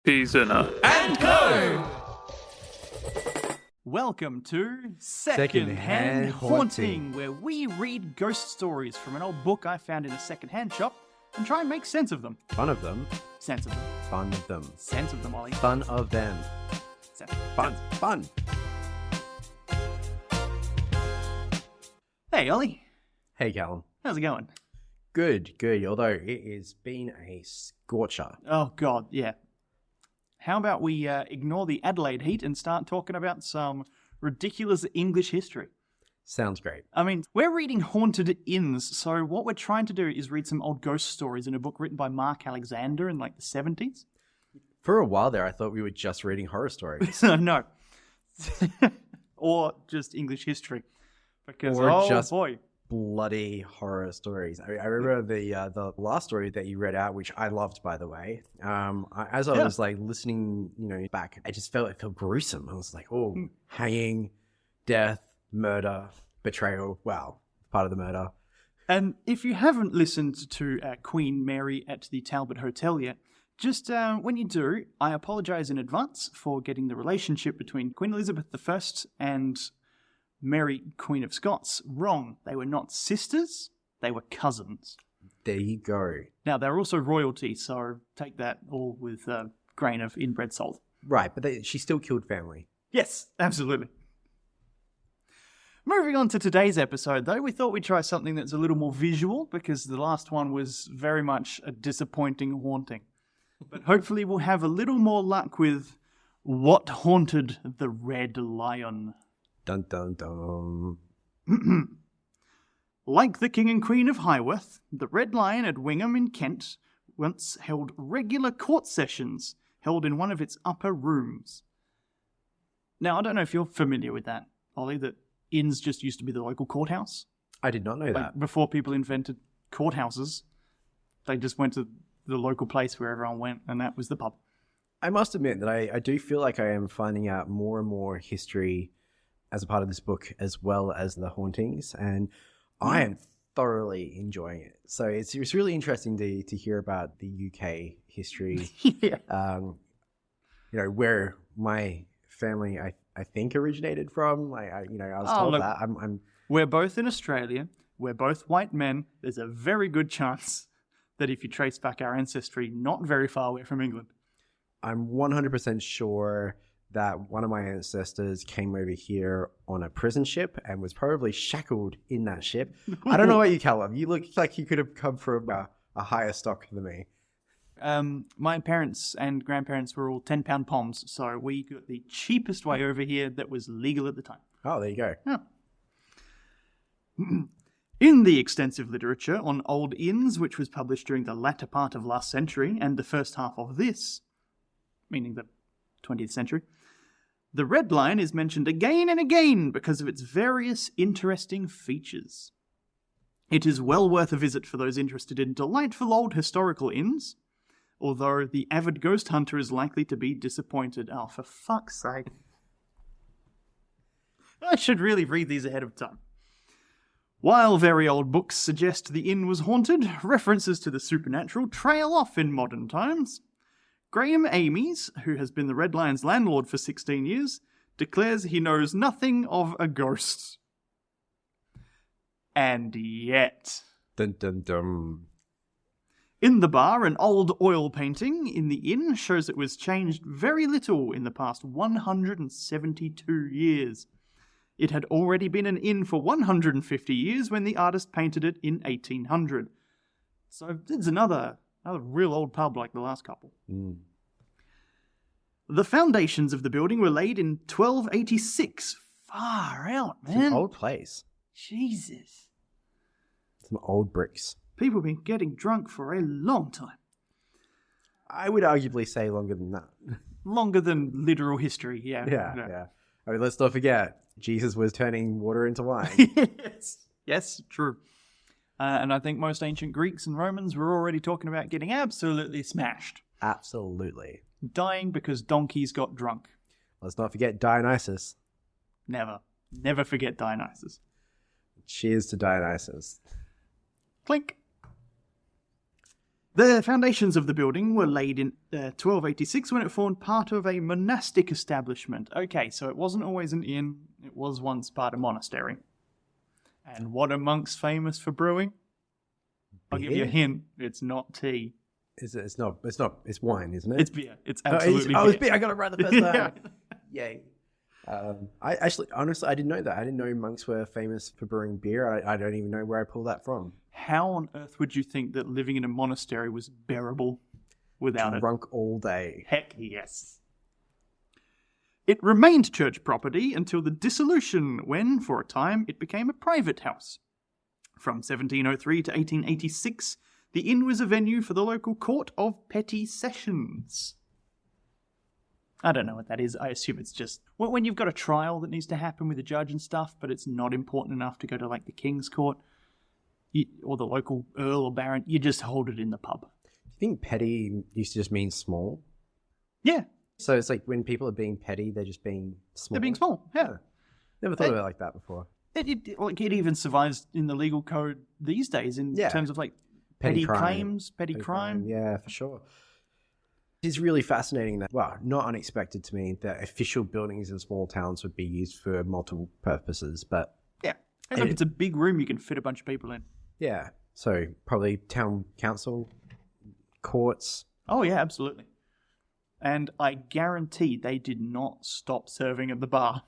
Seasoner and Co. Welcome to Second-Hand Haunting, where we read ghost stories from an old book I found in a second-hand shop and try and make sense of them. Fun of them. Sense of them. Fun of them. Sense of them, Ollie. Fun of them. Sense. Fun. Fun. Hey, Ollie. Hey, Callum. How's it going? Good. Although it has been a scorcher. Oh, God, yeah. How about we ignore the Adelaide heat and start talking about some ridiculous English history? Sounds great. I mean, we're reading Haunted Inns, so what we're trying to do is read some old ghost stories in a book written by Marc Alexander in like the 70s. For a while there, I thought we were just reading horror stories. No. Or just English history. Because, boy. Bloody horror stories. I remember the last story that you read out, which I loved, by the way. As I was like listening, back, I just felt gruesome. I was like, hanging, death, murder, betrayal. Wow, part of the murder. And if you haven't listened to Queen Mary at the Talbot Hotel yet, just when you do, I apologise in advance for getting the relationship between Queen Elizabeth I and Mary, Queen of Scots, wrong. They were not sisters, they were cousins. There you go. Now, they're also royalty, so take that all with a grain of inbred salt. Right, but she still killed family. Yes, absolutely. Moving on to today's episode, though, we thought we'd try something that's a little more visual, because the last one was very much a disappointing haunting. But hopefully we'll have a little more luck with What Haunted the Red Lion. Dun dun dun. Like the King and Queen of Highworth, the Red Lion at Wingham in Kent once held regular court sessions held in one of its upper rooms. Now, I don't know if you're familiar with that, Ollie, that inns just used to be the local courthouse. I did not know that. Before people invented courthouses, they just went to the local place where everyone went, and that was the pub. I must admit that I do feel like I am finding out more and more history as a part of this book, as well as the hauntings, and I am thoroughly enjoying it. So it's really interesting to hear about the UK history. Where my family I think originated from. I was told that. We're both in Australia. We're both white men. There's a very good chance that if you trace back our ancestry, not very far away from England. I'm 100% sure that one of my ancestors came over here on a prison ship and was probably shackled in that ship. I don't know about you, Callum. You look like you could have come from a higher stock than me. My parents and grandparents were all 10-pound poms, so we got the cheapest way over here that was legal at the time. Oh, there you go. Yeah. In the extensive literature on old inns, which was published during the latter part of last century and the first half of this, meaning the 20th century, the Red Lion is mentioned again and again because of its various interesting features. It is well worth a visit for those interested in delightful old historical inns, although the avid ghost hunter is likely to be disappointed. Oh, for fuck's sake. I should really read these ahead of time. While very old books suggest the inn was haunted, references to the supernatural trail off in modern times. Graham Amies, who has been the Red Lion's landlord for 16 years, declares he knows nothing of a ghost. And yet... Dun dun dun. In the bar, an old oil painting in the inn shows it was changed very little in the past 172 years. It had already been an inn for 150 years when the artist painted it in 1800. So it's another real old pub like the last couple. Mm. The foundations of the building were laid in 1286. Far out, man. It's an old place. Jesus. Some old bricks. People have been getting drunk for a long time. I would arguably say longer than that. Longer than literal history, yeah. Yeah. I mean, let's not forget, Jesus was turning water into wine. Yes, true. And I think most ancient Greeks and Romans were already talking about getting absolutely smashed. Absolutely. Dying because donkeys got drunk. Let's not forget Dionysus. Never. Never forget Dionysus. Cheers to Dionysus. Clink. The foundations of the building were laid in 1286 when it formed part of a monastic establishment. Okay, so it wasn't always an inn, it was once part of a monastery. And what are monks famous for brewing? I'll give you a hint. It's not tea. It's not. It's wine, isn't it? It's beer. It's absolutely beer. It's beer. I got it right the first time. Yay. Honestly, I didn't know that. I didn't know monks were famous for brewing beer. I don't even know where I pulled that from. How on earth would you think that living in a monastery was bearable without it? Drunk all day. Heck yes. It remained church property until the dissolution, when, for a time, it became a private house. From 1703 to 1886, the inn was a venue for the local court of petty sessions. I don't know what that is. I assume it's just when you've got a trial that needs to happen with a judge and stuff, but it's not important enough to go to like the King's Court or the local Earl or Baron, you just hold it in the pub. Do you think petty used to just mean small? Yeah. So it's like when people are being petty, they're just being small. They're being small, yeah. Never thought of it like that before. It even survives in the legal code these days in terms of like petty claims, petty crime. Yeah, for sure. It's really fascinating that, well, not unexpected to me that official buildings in small towns would be used for multiple purposes, but... Yeah. And look, it's a big room you can fit a bunch of people in. Yeah. So probably town council, courts. Oh, yeah, absolutely. And I guarantee they did not stop serving at the bar.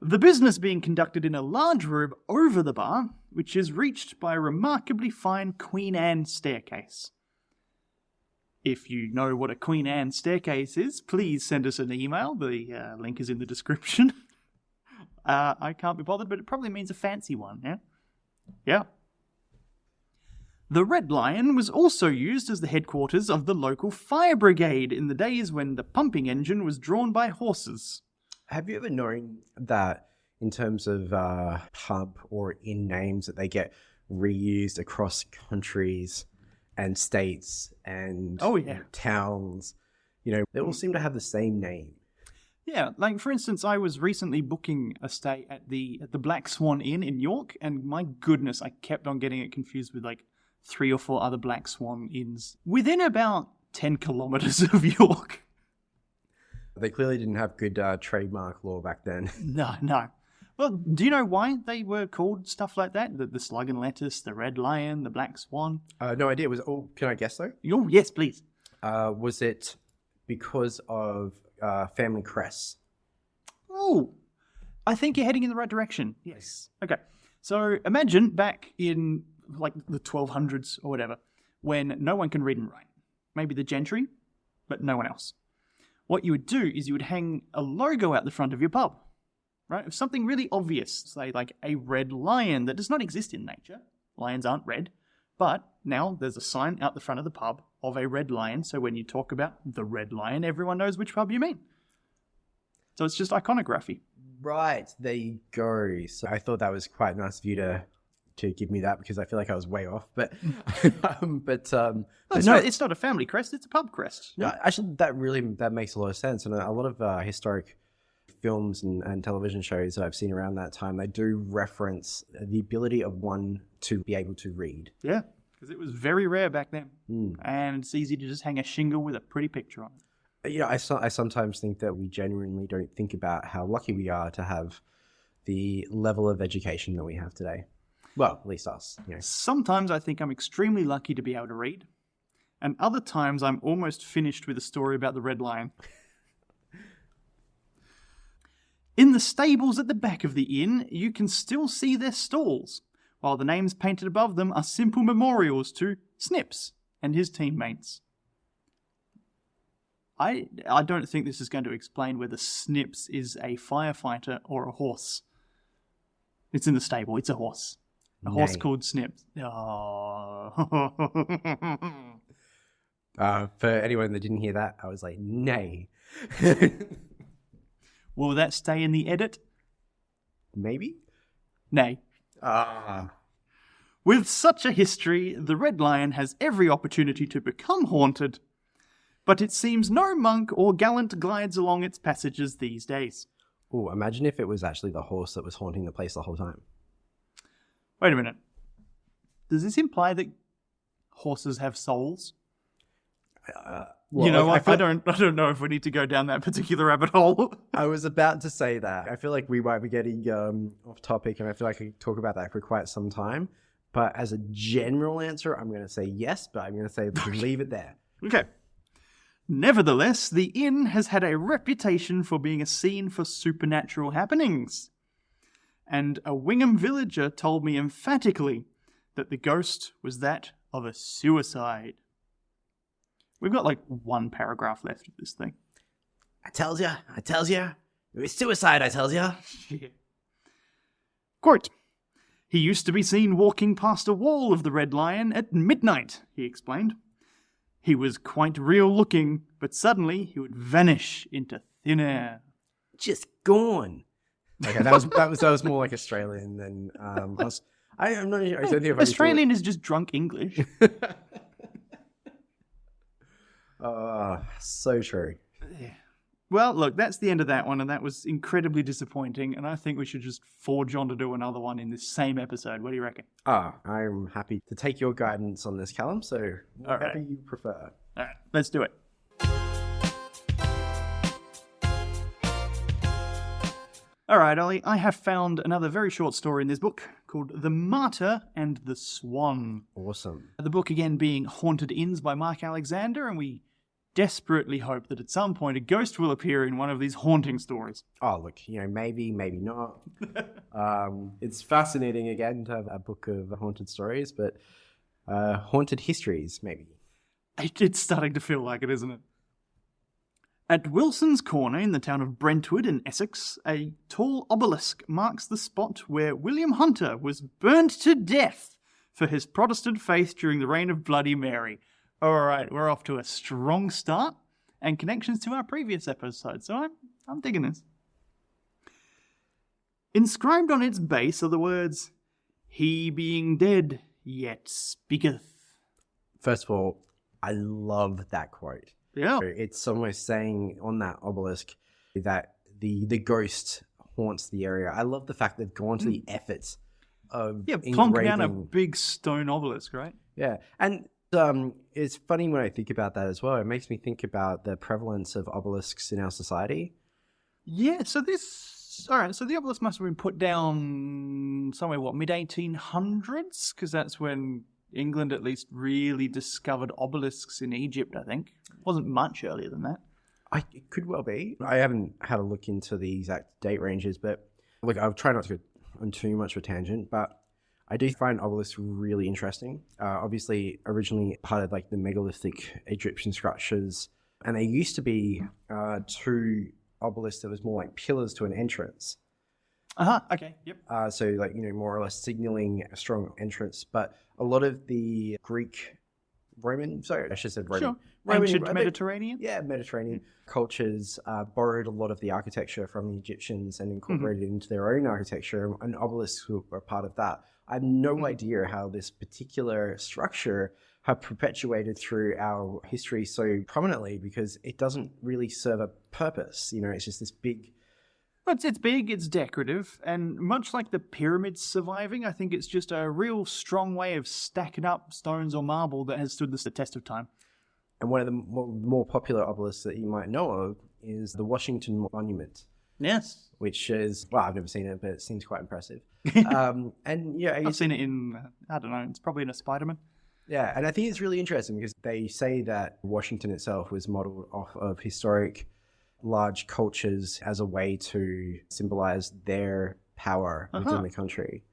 The business being conducted in a large room over the bar, which is reached by a remarkably fine Queen Anne staircase. If you know what a Queen Anne staircase is, please send us an email. The link is in the description. I can't be bothered, but it probably means a fancy one, yeah? Yeah. The Red Lion was also used as the headquarters of the local fire brigade in the days when the pumping engine was drawn by horses. Have you ever known that in terms of pub or inn names that they get reused across countries and states and towns? You know, they all seem to have the same name. Yeah, like for instance, I was recently booking a stay at the Black Swan Inn in York, and my goodness, I kept on getting it confused with like 3 or 4 other Black Swan Inns within about 10 kilometers of York. They clearly didn't have good trademark law back then. No. Well, do you know why they were called stuff like that? The Slug and Lettuce, the Red Lion, the Black Swan? No idea. Can I guess though? Oh, yes, please. Was it because of family crests? Oh, I think you're heading in the right direction. Yes. Okay. So imagine back in like the 1200s or whatever, when no one can read and write. Maybe the gentry, but no one else. What you would do is you would hang a logo out the front of your pub, right? Of something really obvious, say like a red lion that does not exist in nature. Lions aren't red. But now there's a sign out the front of the pub of a red lion, so when you talk about the Red Lion, everyone knows which pub you mean. So it's just iconography. Right, there you go. So I thought that was quite nice of you to give me that because I feel like I was way off. But it's not a family crest; it's a pub crest. No, actually, that makes a lot of sense, and a lot of historic films and television shows that I've seen around that time, they do reference the ability of one to be able to read. Yeah, because it was very rare back then, and it's easy to just hang a shingle with a pretty picture on it. You know, I sometimes think that we genuinely don't think about how lucky we are to have the level of education that we have today. Well, at least us. You know. Sometimes I think I'm extremely lucky to be able to read, and other times I'm almost finished with a story about the Red Lion. In the stables at the back of the inn, you can still see their stalls, while the names painted above them are simple memorials to Snips and his teammates. I don't think this is going to explain whether Snips is a firefighter or a horse. It's in the stable. It's a horse. A horse called Snips. Oh. For anyone that didn't hear that, I was like, nay. Will that stay in the edit? Maybe? Nay. With such a history, the Red Lion has every opportunity to become haunted, but it seems no monk or gallant glides along its passages these days. Oh, imagine if it was actually the horse that was haunting the place the whole time. Wait a minute. Does this imply that horses have souls. Well, I don't know if we need to go down that particular rabbit hole. I was about to say that. I feel like we might be getting off topic, and I feel like I could talk about that for quite some time. But as a general answer, I'm going to say yes, but I'm going to say leave it there. Okay. Nevertheless, the inn has had a reputation for being a scene for supernatural happenings. And a Wingham villager told me emphatically that the ghost was that of a suicide. We've got like one paragraph left of this thing. I tells ya. It was suicide, I tells ya. Yeah. Quote, "He used to be seen walking past a wall of the Red Lion at midnight," he explained. "He was quite real looking, but suddenly he would vanish into thin air." Just gone. Okay, that was more like Australian than I'm not sure. I don't think if Australian is just drunk English. So true. Yeah. Well, look, that's the end of that one, and that was incredibly disappointing, and I think we should just forge on to do another one in this same episode. What do you reckon? I'm happy to take your guidance on this, Callum, so whatever you prefer. All right, let's do it. All right, Ollie, I have found another very short story in this book called The Martyr and the Swan. Awesome. The book, again, being Haunted Inns by Marc Alexander, and we desperately hope that at some point a ghost will appear in one of these haunting stories. Oh, look, maybe not. It's fascinating, again, to have a book of haunted stories, but haunted histories, maybe. It's starting to feel like it, isn't it? At Wilson's Corner in the town of Brentwood in Essex, a tall obelisk marks the spot where William Hunter was burnt to death for his Protestant faith during the reign of Bloody Mary. All right, we're off to a strong start and connections to our previous episode, so I'm digging this. Inscribed on its base are the words, "He being dead, yet speaketh." First of all, I love that quote. Yeah. It's almost saying on that obelisk that the ghost haunts the area. I love the fact they've gone to the efforts of plonking down a big stone obelisk, right? Yeah, and it's funny when I think about that as well. It makes me think about the prevalence of obelisks in our society. Yeah, so the obelisk must have been put down somewhere, mid-1800s? Because that's when England at least really discovered obelisks in Egypt, I think. It wasn't much earlier than that. It could well be. I haven't had a look into the exact date ranges, but look, I'll try not to go on too much of a tangent, but I do find obelisks really interesting. Obviously, originally part of like the megalithic Egyptian structures, and they used to be two obelisks that was more like pillars to an entrance. Okay, yep. So like, more or less signaling a strong entrance. But a lot of the Roman, Ancient Mediterranean? Yeah, Mediterranean cultures borrowed a lot of the architecture from the Egyptians and incorporated it into their own architecture, and obelisks were part of that. I have no idea how this particular structure have perpetuated through our history so prominently, because it doesn't really serve a purpose. It's just this big... It's big, it's decorative, and much like the pyramids surviving, I think it's just a real strong way of stacking up stones or marble that has stood the test of time. And one of the more popular obelisks that you might know of is the Washington Monument. Yes. Which is, well, I've never seen it, but it seems quite impressive. And yeah, I've seen it in, I don't know, it's probably in a Spider-Man. Yeah, and I think it's really interesting because they say that Washington itself was modeled off of historic large cultures as a way to symbolize their power within the country.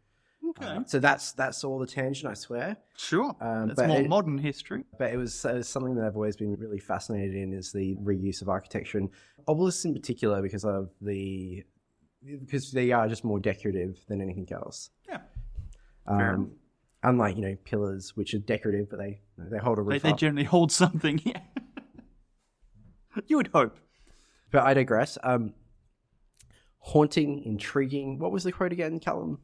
Okay. So that's all the tangent, I swear. Sure. That's more modern history. But it was something that I've always been really fascinated in, is the reuse of architecture, and obelisks in particular, because they are just more decorative than anything else. Yeah. Unlike pillars, which are decorative, but they hold a roof. They generally hold something. Yeah. You would hope. But I digress. Haunting, intriguing. What was the quote again, Callum?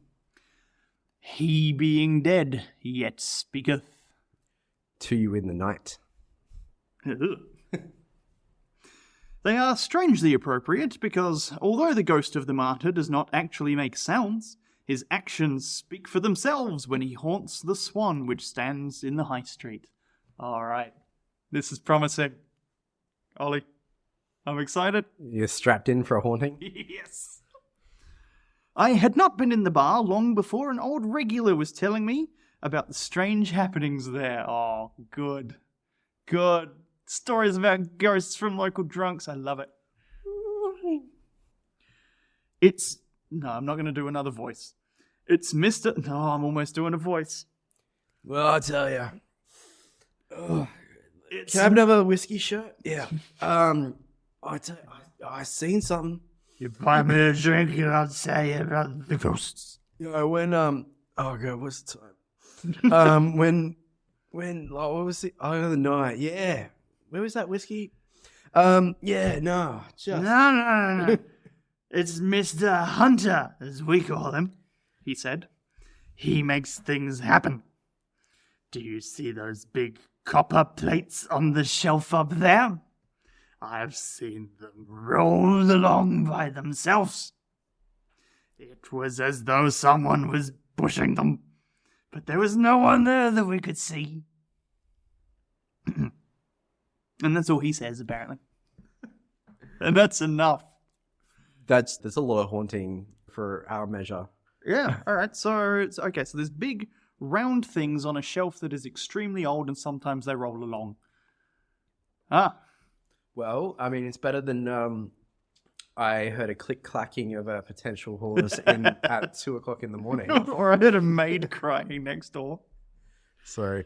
He being dead, yet speaketh to you in the night. They are strangely appropriate because, although the ghost of the martyr does not actually make sounds, His actions speak for themselves when he haunts the Swan, which stands in the high street. All right. This is promising. Ollie, I'm excited. You're strapped in for a haunting? Yes. I had not been in the bar long before an old regular was telling me about the strange happenings there. Oh, good. Good. Stories about ghosts from local drunks. I love it. No, I'm not going to do another voice. It's Mr. No, I'm almost doing a voice. Well, I'll tell you. Can I have another whiskey shot? Yeah. I seen something. You buy me a drink and I'll tell you about the ghosts. You know, when oh god, what's the time? when like, what was it? Oh, the night. Yeah. Where was that whiskey? Yeah, no. No. It's Mr. Hunter, as we call him, he said. He makes things happen. Do you see those big copper plates on the shelf up there? I've seen them roll along by themselves. It was as though someone was pushing them, but there was no one there that we could see. And that's all he says, apparently. And that's enough. That's a lot of haunting for our measure. Yeah, all right. So there's big round things on a shelf that is extremely old, and sometimes they roll along. Well, I mean, it's better than I heard a click-clacking of a potential horse at 2 o'clock in the morning. Or I heard a maid crying next door. Sorry.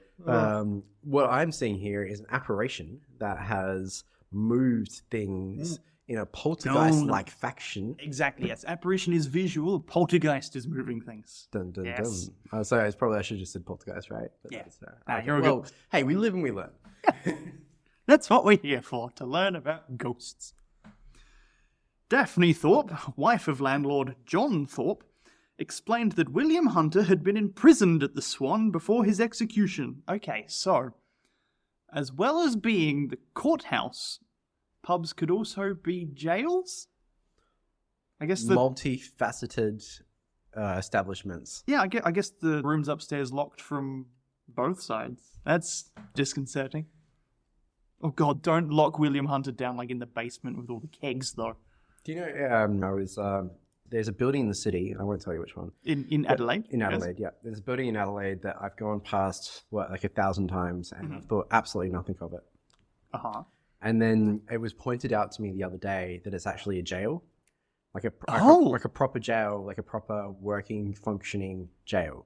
What I'm seeing here is an apparition that has moved things in a poltergeist-like fashion. Exactly, yes. Apparition is visual, poltergeist is moving things. Dun, dun, Yes. dun. Oh, sorry, I should have just said poltergeist, right? But Yeah. that's, You're well, good. hey, we live and we learn. That's what we're here for, to learn about ghosts. Daphne Thorpe, wife of landlord John Thorpe, explained that William Hunter had been imprisoned at the Swan before his execution. Okay, so, as well as being the courthouse, pubs could also be jails? I guess Multifaceted establishments. Yeah, I guess the room's upstairs locked from both sides. That's disconcerting. Oh god, don't lock William Hunter down like in the basement with all the kegs, though. Do you know, there's a building in the city, I won't tell you which one. In Adelaide? In Adelaide, yeah. There's a building in Adelaide that I've gone past, like 1,000 times, and I've thought absolutely nothing of it. Uh-huh. And then it was pointed out to me the other day that it's actually a jail. Like a proper jail, like a proper working, functioning jail.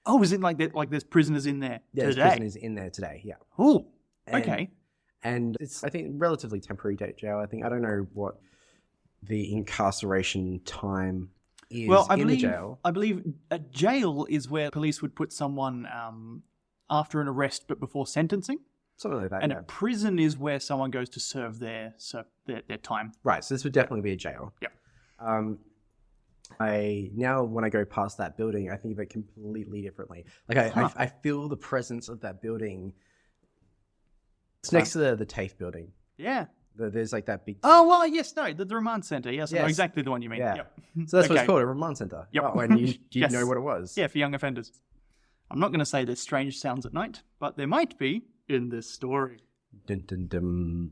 Oh, is it like that? Like there's prisoners in there Yeah, today? there's prisoners in there today, yeah. Oh, And- okay. And it's, I think, relatively temporary jail. I don't know what the incarceration time is in the jail. I believe a jail is where police would put someone after an arrest but before sentencing. Something like that, And yeah. a prison is where someone goes to serve their time. Right, so this would definitely be a jail. Yeah. When I go past that building, I think of it completely differently. Like I feel the presence of that building. It's next to the TAFE building. Yeah. There's like that big. Oh, well, yes, no, the remand centre. Yes, I know Yes. exactly the one you mean. Yeah. Yep. So that's what Okay. it's called, a remand centre. Yep. Oh, and you Yes. know what it was. Yeah, for young offenders. I'm not going to say there's strange sounds at night, but there might be in this story. Dun, dun, dun.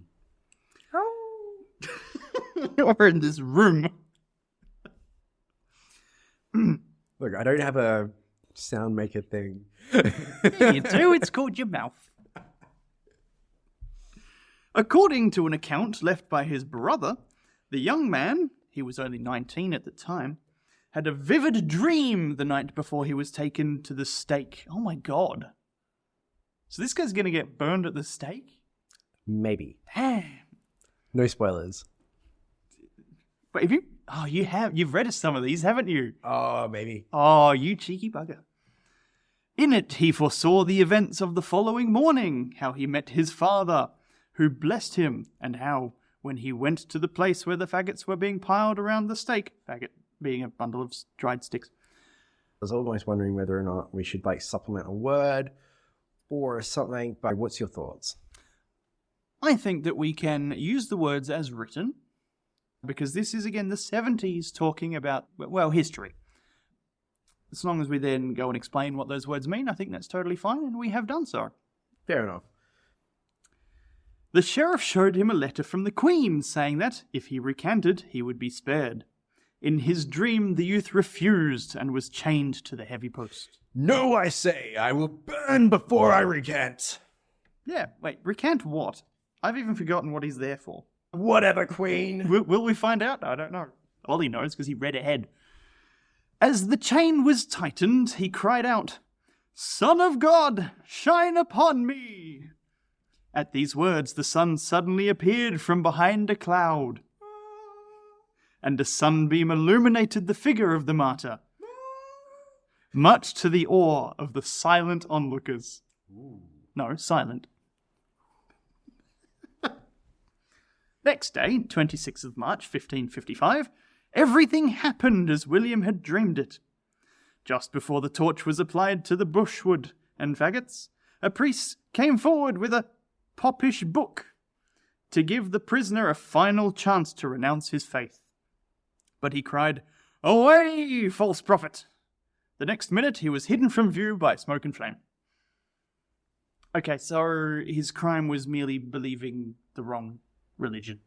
We're in this room. Look, I don't have a sound maker thing. Yeah, you do. It's called your mouth. According to an account left by his brother, the young man, he was only 19 at the time, had a vivid dream the night before he was taken to the stake. Oh my god. So this guy's going to get burned at the stake? Maybe. Damn. No spoilers. But if you... Oh, you've read some of these, haven't you? Oh, maybe. Oh, you cheeky bugger. In it, he foresaw the events of the following morning, how he met his father, who blessed him, and how, when he went to the place where the faggots were being piled around the stake, faggot being a bundle of dried sticks. I was almost wondering whether or not we should supplement a word or something, but what's your thoughts? I think that we can use the words as written, because this is, again, the 70s talking about, well, history. as long as we then go and explain what those words mean, I think that's totally fine, and we have done so. Fair enough. The sheriff showed him a letter from the Queen, saying that, if he recanted, he would be spared. In his dream, the youth refused and was chained to the heavy post. No, I say, I will burn before I recant. Yeah, wait, recant what? I've even forgotten what he's there for. Whatever, Queen. Will we find out? I don't know. Ollie knows because he read ahead. As the chain was tightened, he cried out, "Son of God, shine upon me!" At these words, the sun suddenly appeared from behind a cloud, and a sunbeam illuminated the figure of the martyr, much to the awe of the silent onlookers. No, silent. Next day, 26th of March, 1555, everything happened as William had dreamed it. Just before the torch was applied to the brushwood and faggots, a priest came forward with a popish book to give the prisoner a final chance to renounce his faith. But he cried, "Away, false prophet!" The next minute he was hidden from view by smoke and flame. Okay, so his crime was merely believing the wrong religion.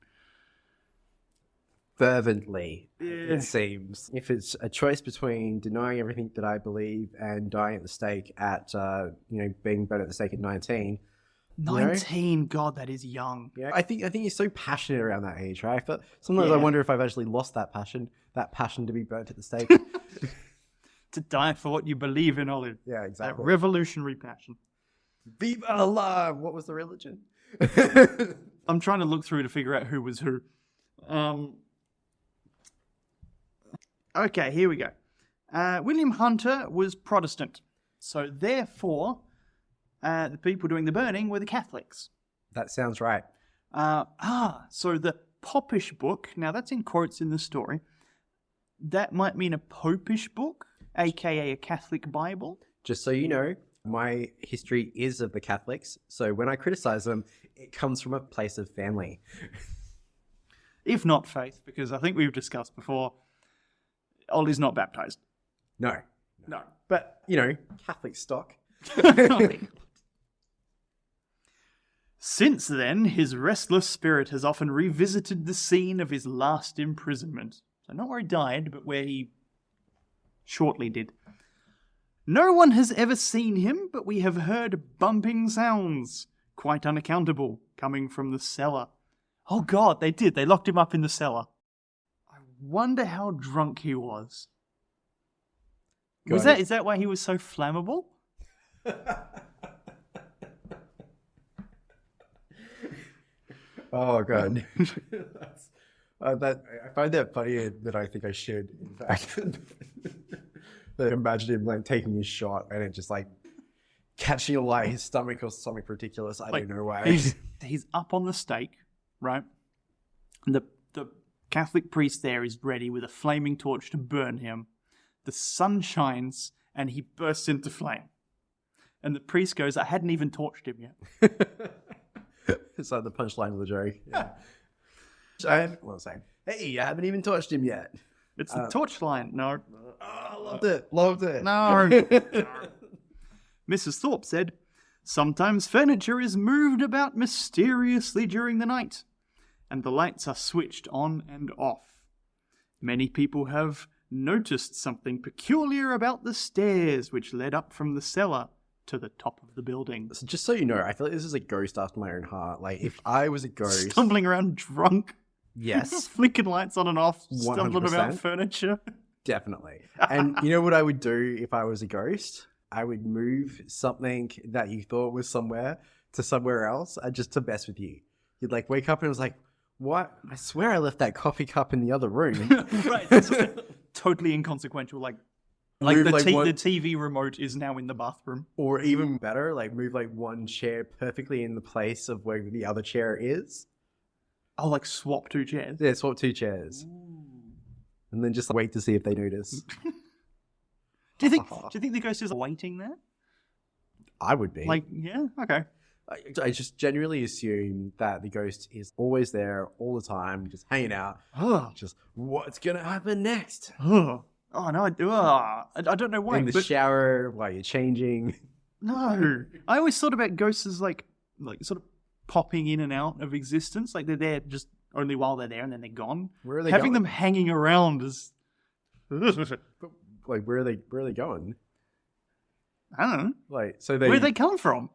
Fervently, Yeah. it seems. If it's a choice between denying everything that I believe and dying at the stake at, being burned at the stake at 19. 19, God, that is young. Yeah, I think you're so passionate around that age, right? But sometimes Yeah. I wonder if I've actually lost that passion to be burnt at the stake. To die for what you believe in, Ollie. Yeah, That exactly. revolutionary passion. Viva Allah! What was the religion? I'm trying to look through to figure out who was who. Okay, here we go. William Hunter was Protestant. So therefore, the people doing the burning were the Catholics. That sounds right. So the popish book, now that's in quotes in the story, that might mean a popish book, aka a Catholic Bible. Just so you know, my history is of the Catholics, so when I criticize them, it comes from a place of family. If not faith, because I think we've discussed before, Ollie's not baptized. No. No. But, Catholic stock. Since then, his restless spirit has often revisited the scene of his last imprisonment. So not where he died, but where he shortly did. No one has ever seen him, but we have heard bumping sounds, quite unaccountable, coming from the cellar. Oh God, they did. They locked him up in the cellar. I wonder how drunk he was. Is that why he was so flammable? Oh, God. I find that funnier than I think I should, in fact. Imagine him taking his shot and it just catching a his stomach or something ridiculous. I don't know why. He's up on the stake, right? The Catholic priest there is ready with a flaming torch to burn him. The sun shines and he bursts into flame. And the priest goes, "I hadn't even torched him yet." It's like the punchline of the joke. Yeah. Hey, I haven't even touched him yet. It's the torch line. No. Oh, loved it. No. Mrs. Thorpe said, "Sometimes furniture is moved about mysteriously during the night, and the lights are switched on and off. Many people have noticed something peculiar about the stairs which led up from the cellar to the top of the building." So just so you know, I feel like this is a ghost after my own heart. If I was a ghost... Stumbling around drunk. Yes. Flicking lights on and off. Stumbling 100%. about furniture. Definitely. And you know what I would do if I was a ghost? I would move something that you thought was somewhere to somewhere else just to mess with you. You'd wake up and it was what? I swear I left that coffee cup in the other room. Right. That's totally inconsequential. Move, the one- TV remote is now in the bathroom. Or even better, move one chair perfectly in the place of where the other chair is. Oh, swap two chairs? Yeah, swap two chairs. Ooh. And then just wait to see if they notice. Do you think the ghost is waiting there? I would be. Yeah? Okay. I just genuinely assume that the ghost is always there all the time, just hanging out. Just what's going to happen next? Oh, no, I don't know why. In the shower while you're changing. No. I always thought about ghosts as like sort of popping in and out of existence. Like they're there just only while they're there and then they're gone. Where are they Having going? them hanging around is... Like, where are they going? I don't know. Like, so Where do they come from?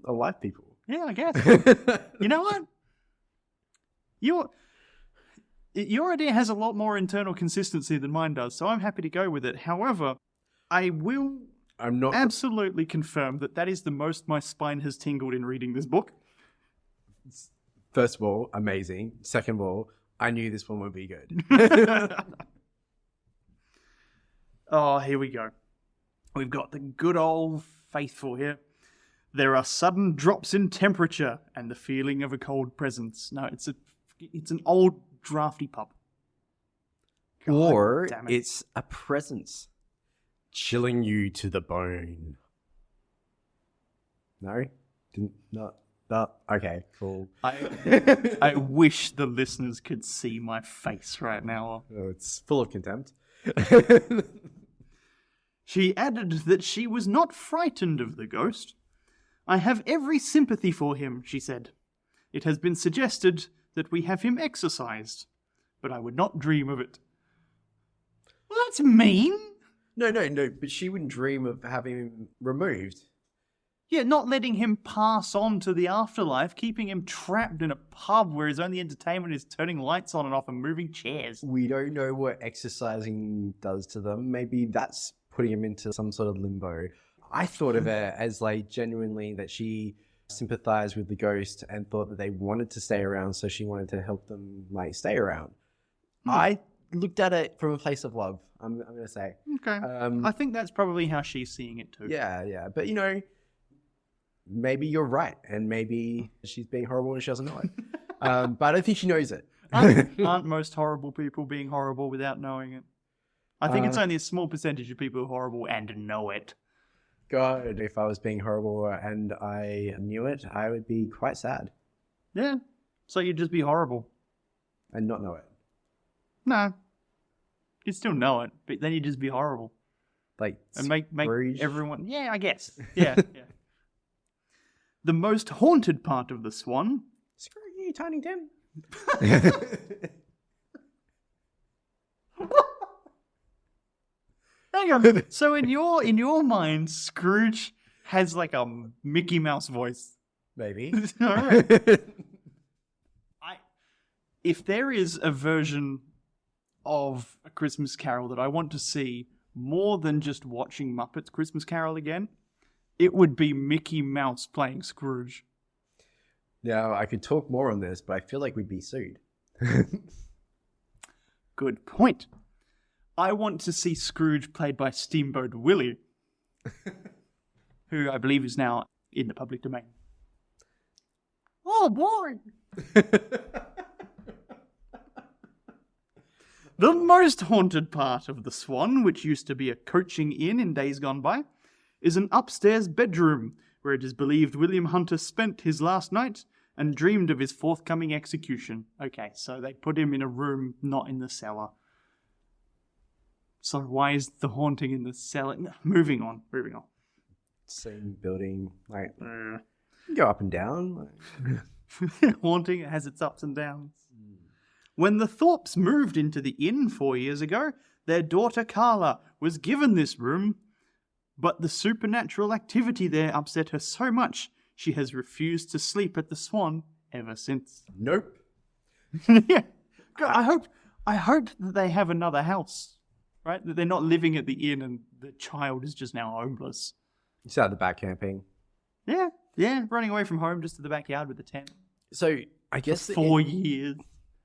alive people. Yeah, I guess. You know what? Your idea has a lot more internal consistency than mine does, so I'm happy to go with it. However, I will I'm not. absolutely confirm that is the most my spine has tingled in reading this book. First of all, amazing. Second of all, I knew this one would be good. Oh, here we go. We've got the good old faithful here. There are sudden drops in temperature and the feeling of a cold presence. No, it's an old drafty pub. God Or damn it. it's a presence chilling you to the bone. No? Didn't not. Okay, cool. I wish the listeners could see my face right now. Oh, it's full of contempt. She added that she was not frightened of the ghost. I have every sympathy for him, she said. It has been suggested that we have him exorcised, but I would not dream of it. Well, that's mean. No, but she wouldn't dream of having him removed. Yeah, not letting him pass on to the afterlife, keeping him trapped in a pub where his only entertainment is turning lights on and off and moving chairs. We don't know what exercising does to them. Maybe that's putting him into some sort of limbo. I thought of it as like genuinely that she sympathized with the ghost and thought that they wanted to stay around, so she wanted to help them like stay around. I looked at it from a place of love, I'm going to say. Okay. I think that's probably how she's seeing it too. Yeah. But, you know, maybe you're right. And maybe she's being horrible and she doesn't know it. But I don't think she knows it. Aren't most horrible people being horrible without knowing it? I think it's only a small percentage of people who are horrible and know it. God, if I was being horrible and I knew it, I would be quite sad. Yeah. So you'd just be horrible. And not know it. No. You'd still know it, but then you'd just be horrible. Like, And make Scrooge. everyone... Yeah, I guess. Yeah. The most haunted part of the Swan... Screw you, Tiny Tim. Hang on. So in your mind, Scrooge has like a Mickey Mouse voice. Maybe. All right. If there is a version of A Christmas Carol that I want to see more than just watching Muppets Christmas Carol again, it would be Mickey Mouse playing Scrooge. Now, I could talk more on this, but I feel like we'd be sued. Good point. I want to see Scrooge played by Steamboat Willie, who I believe is now in the public domain. Oh, boy! The most haunted part of the Swan, which used to be a coaching inn in days gone by, is an upstairs bedroom where it is believed William Hunter spent his last night and dreamed of his forthcoming execution. Okay, so they put him in a room, not in the cellar. So why is the haunting in the cellar? Moving on. Same building, like, go up and down. Haunting has its ups and downs. When the Thorpes moved into the inn 4 years ago, their daughter Carla was given this room, but the supernatural activity there upset her so much she has refused to sleep at the Swan ever since. Nope. Yeah. God, I hope that they have another house, right? That they're not living at the inn and the child is just now homeless. It's out the back camping. Yeah, running away from home just to the backyard with the tent. So, I guess... For 4 years.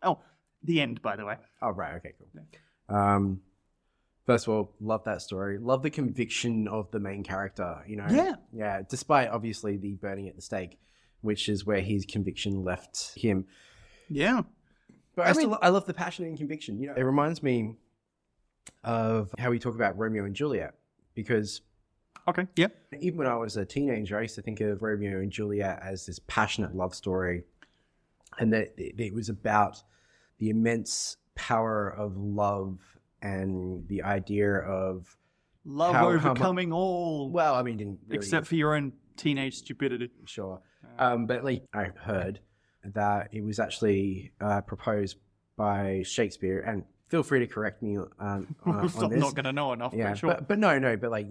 Oh, the end, by the way. Oh, right. Okay, cool. First of all, love that story. Love the conviction of the main character, you know? Yeah, despite, obviously, the burning at the stake, which is where his conviction left him. Yeah. But I love the passion and conviction. You know, it reminds me of how we talk about Romeo and Juliet, because... Okay, yeah. Even when I was a teenager, I used to think of Romeo and Juliet as this passionate love story, and that it was about the immense power of love and the idea of Love overcoming all. Well, I mean, didn't really, except for your own teenage stupidity. Sure. But like I heard that it was actually proposed by Shakespeare, and feel free to correct me on I'm this. not going to know enough, Yeah, but sure. but like,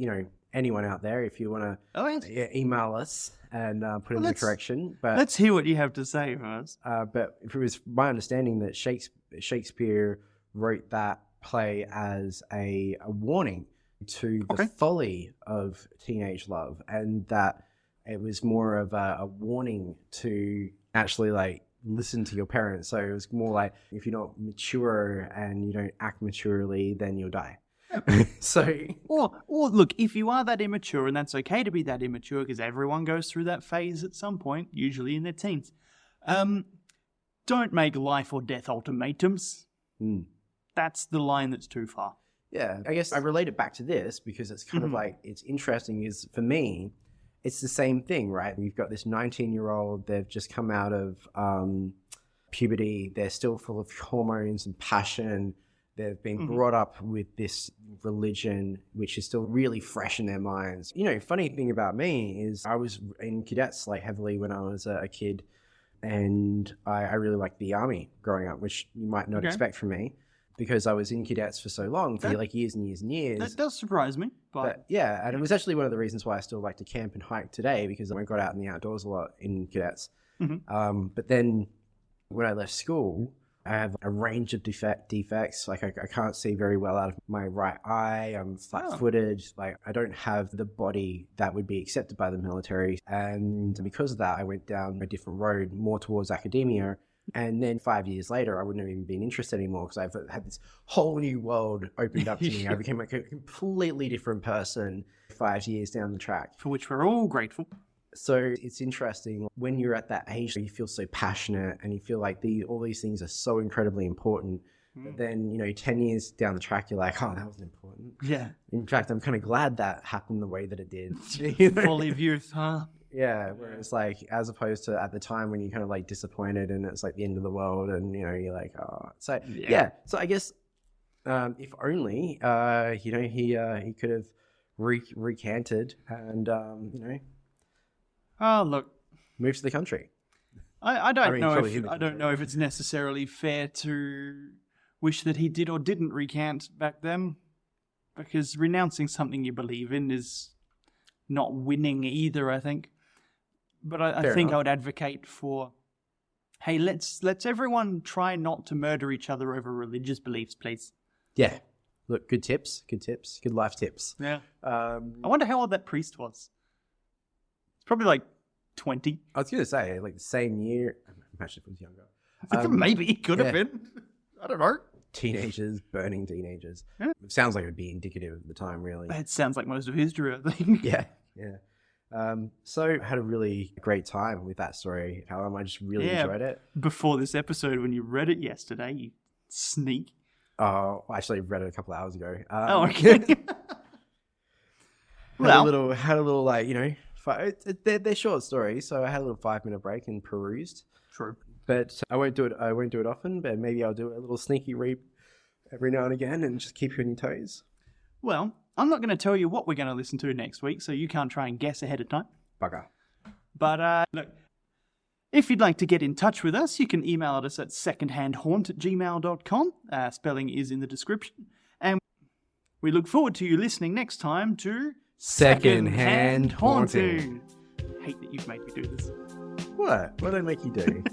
anyone out there, if you want to email us and put in the correction. But let's hear what you have to say first. but if it was my understanding that Shakespeare wrote that play as a warning to the folly of teenage love, and that it was more of a warning to actually like listen to your parents. So it was more like, if you're not mature and you don't act maturely, then you'll die. So or look, if you are that immature, and that's okay to be that immature because everyone goes through that phase at some point, usually in their teens, don't make life or death ultimatums. That's the line that's too far. Yeah, I guess I relate it back to this because it's kind of like, it's interesting is for me, it's the same thing, right? You've got this 19-year-old, they've just come out of puberty, they're still full of hormones and passion. They've been brought up with this religion, which is still really fresh in their minds. Funny thing about me is I was in cadets like heavily when I was a kid, and I really liked the army growing up, which you might not expect from me because I was in cadets for so long, for like years and years and years. That does surprise me. But yeah, and it was actually one of the reasons why I still like to camp and hike today, because I got out in the outdoors a lot in cadets. But then when I left school, I have a range of defects. Like I can't see very well out of my right eye. I'm flat-footed. Like I don't have the body that would be accepted by the military. And because of that, I went down a different road, more towards academia. And then 5 years later, I wouldn't have even been interested anymore because I've had this whole new world opened up to me. I became a completely different person 5 years down the track. For which we're all grateful. So it's interesting when you're at that age, you feel so passionate and you feel like all these things are so incredibly important. But then, 10 years down the track, you're like, oh, that wasn't important. Yeah. In fact, I'm kind of glad that happened the way that it did. Folly of youth, huh? Yeah, whereas like, as opposed to at the time when you're kind of like disappointed and it's like the end of the world and, you're like, oh. So, yeah. So I guess if only, he could have recanted and, Oh, look. moved to the country. I don't know if it's necessarily fair to wish that he did or didn't recant back then, because renouncing something you believe in is not winning either, I think. But I think I would advocate for, hey, let's everyone try not to murder each other over religious beliefs, please. Yeah. Look, good tips, good life tips. Yeah. I wonder how old that priest was. It's probably like 20. I was going to say, like the same year. Imagine if it was younger. Maybe it could have been. I don't know. Teenagers, burning teenagers. Yeah. It sounds like it would be indicative of the time, really. It sounds like most of history, I think. Yeah. So I had a really great time with that story, Callum. I just really enjoyed it. Before this episode, when you read it yesterday, you sneak. Oh, I actually read it a couple of hours ago. Okay. Had a little like, they're short stories, so I had a little 5-minute break and perused. True. But I won't do it often, but maybe I'll do a little sneaky read every now and again and just keep you on your toes. Well, I'm not going to tell you what we're going to listen to next week, so you can't try and guess ahead of time. Bugger. But look, if you'd like to get in touch with us, you can email us at secondhandhaunt@gmail.com. Spelling is in the description. And we look forward to you listening next time to Secondhand Haunting. Hate that you've made me do this. What? What did I make you do?